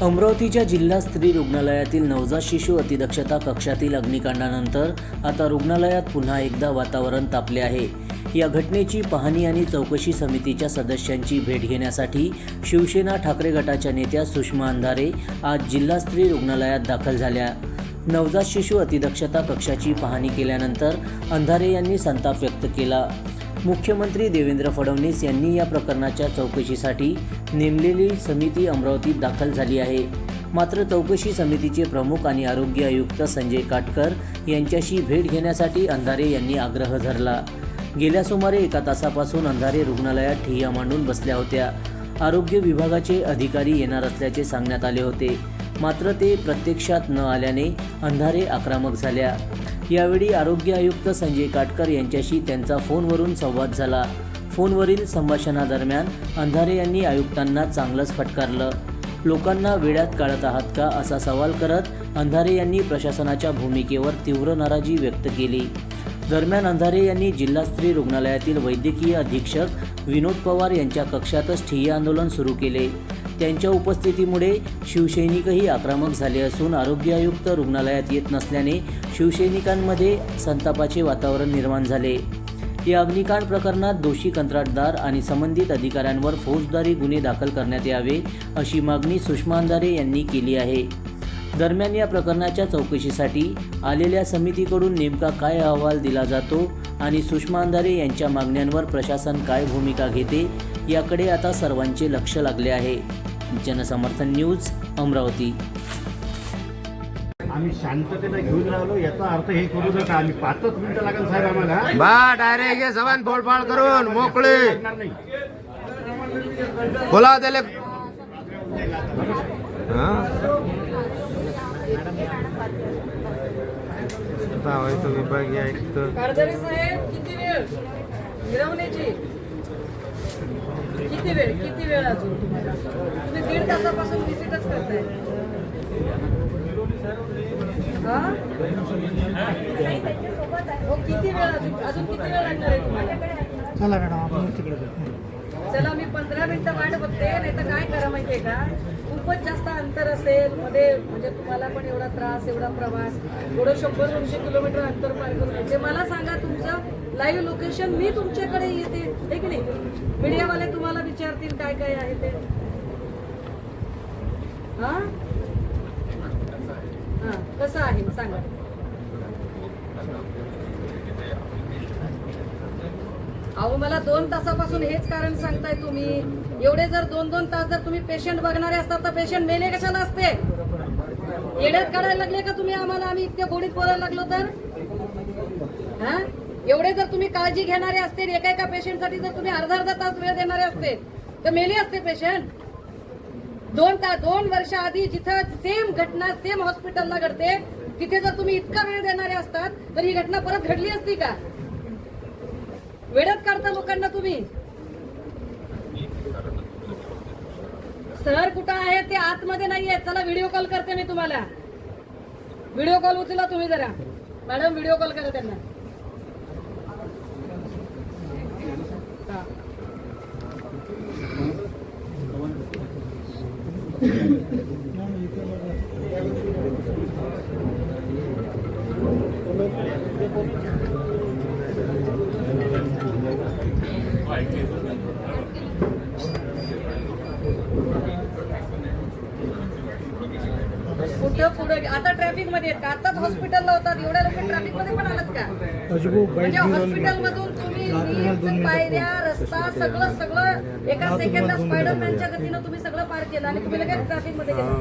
अमरावतीच्या जिल्हा स्त्री रुग्णालयातील नवजात शिशु अतिदक्षता कक्षातील अग्निकांडानंतर आता रुग्णालयात पुन्हा एकदा वातावरण तापले आहे। या घटनेची पाहणी आणि चौकशी समितीच्या सदस्यांची भेट घेण्यासाठी शिवसेना ठाकरे गटाच्या नेत्या सुषमा अंधारे आज जिल्हा स्त्री रुग्णालयात दाखल झाल्या। नवजात शिशु अतिदक्षता कक्षाची पाहणी केल्यानंतर अंधारे यांनी संताप व्यक्त केला। मुख्यमंत्री देवेंद्र फडणवीस यांनी या प्रकरणाच्या चौकशीसाठी नेमलेली समिती अमरावतीत दाखल झाली आहे। मात्र चौकशी समितीचे प्रमुख आणि आरोग्य आयुक्त संजय काटकर यांच्याशी भेट घेण्यासाठी अंधारे यांनी आग्रह धरला। गेल्या सुमारे 1 तासापासून अंधारे रुग्णालयात ठिय्या मांडून बसल्या होत्या। आरोग्य विभागाचे अधिकारी येणार असल्याचे सांगण्यात आले होते, मात्र ते प्रत्यक्षात न आल्याने अंधारे आक्रमक झाल्या। यावेळी आरोग्य आयुक्त संजय काटकर यांच्याशी त्यांचा फोनवरून संवाद झाला। फोनवरील संभाषणादरम्यान अंधारे यांनी आयुक्तांना चांगलंच फटकारलं। लोकांना वेड्यात काढत आहात का असा सवाल करत अंधारे यांनी प्रशासनाच्या भूमिकेवर तीव्र नाराजी व्यक्त केली। दरम्यान अंधारे यांनी जिल्हा स्त्री रुग्णालयातील वैद्यकीय अधीक्षक विनोद पवार यांच्या कक्षातच ठिय्या आंदोलन सुरू केले। त्यांच्या उपस्थितीमुळे शिवसैनिकही आक्रमक झाले असून आरोग्य आयुक्त रुग्णालयात येत नसल्याने शिवसैनिकांमध्ये संतापाचे वातावरण निर्माण झाले। या अग्निकांड प्रकरणात दोषी कंत्राटदार आणि संबंधित अधिकाऱ्यांवर फौजदारी गुन्हे दाखल करण्यात यावे अशी मागणी सुषमा अंधारे यांनी केली आहे। दरम्यान या प्रकरणाच्या चौकशीसाठी आलेल्या समितीकडून नेमका काय अहवाल दिला जातो आणि सुषमा अंधारे यांच्या मागण्यांवर प्रशासन काय भूमिका घेते याकडे आता सर्वांचे लक्ष लागले आहे। जनसमर्थन न्यूज अमरावती। आम्ही शांततेने घेऊन राहिलो, याचा अर्थ हे करू नका आम्ही 5 मिनिटं लागेल साहेब आम्हाला। बा डायरेक्ट हे जवान फोडफाड करून मोकळे बोला त्याले विभागीय आयुक्त कारदरे साहेब किती वेळ मिरवण्याची किती वेळ अजून तुम्ही 1.5 तासापासून विजिटच करताय। हो किती वेळ अजून किती वेळ लागणार आहे तुम्हाला? चला मॅडम आपण तिकडे चला मी 15 मिनिटं वाट बघते, नाही तर काय करा माहितीये का, खूपच जास्त अंतर असेल मध्ये, म्हणजे तुम्हाला पण एवढा त्रास एवढा प्रवास थोडं 100-200 किलोमीटर अंतर पार करून यायचे। मला सांगा तुमचं लाईव्ह लोकेशन, मी तुमच्याकडे येते हे की नाही, मीडियावाले तुम्हाला विचारतील काय काय आहे ते। हा कसं आहे सांगा। अहो मला 2 तासापासून हेच कारण सांगताय तुम्ही। एवढे जर 2-2 तास जर तुम्ही पेशंट बघणारे असतात तर पेशंट मेले कशाला असते? येड्यात काढायला लागले का तुम्ही आम्हाला? आम्ही इतक्या गोडीत बोलायला लागलो तर एवढे जर तुम्ही काळजी घेणारे असते, एका पेशंटसाठी जर तुम्ही अर्धा तास वेळ देणारे असते तर मेले असते पेशंट। 2 वर्ष आधी जिथं सेम घटना सेम हॉस्पिटलला घडते तिथे जर तुम्ही इतका वेळ देणारे असतात तर ही घटना परत घडली असती का? वेळात काढता लोकांना तुम्ही। सर कुठं आहे ते? आतमध्ये नाहीये। चला व्हिडिओ कॉल करते मी तुम्हाला। व्हिडिओ कॉल उचला तुम्ही जरा, मॅडम व्हिडिओ कॉल करा त्यांना। कुठं पुढे आता ट्रॅफिक मध्ये आहेत का? आताच हॉस्पिटलला होतात, एवढ्या लोक ट्रॅफिक मध्ये पण आलात का? म्हणजे हॉस्पिटल मधून तुम्ही पायऱ्या रस्ता सगळं एका सेकंदात स्पायडरमॅनच्या गतीनं तुम्ही सगळं पार केलं आणि तुम्ही लगेच ट्रॅफिक मध्ये गेला।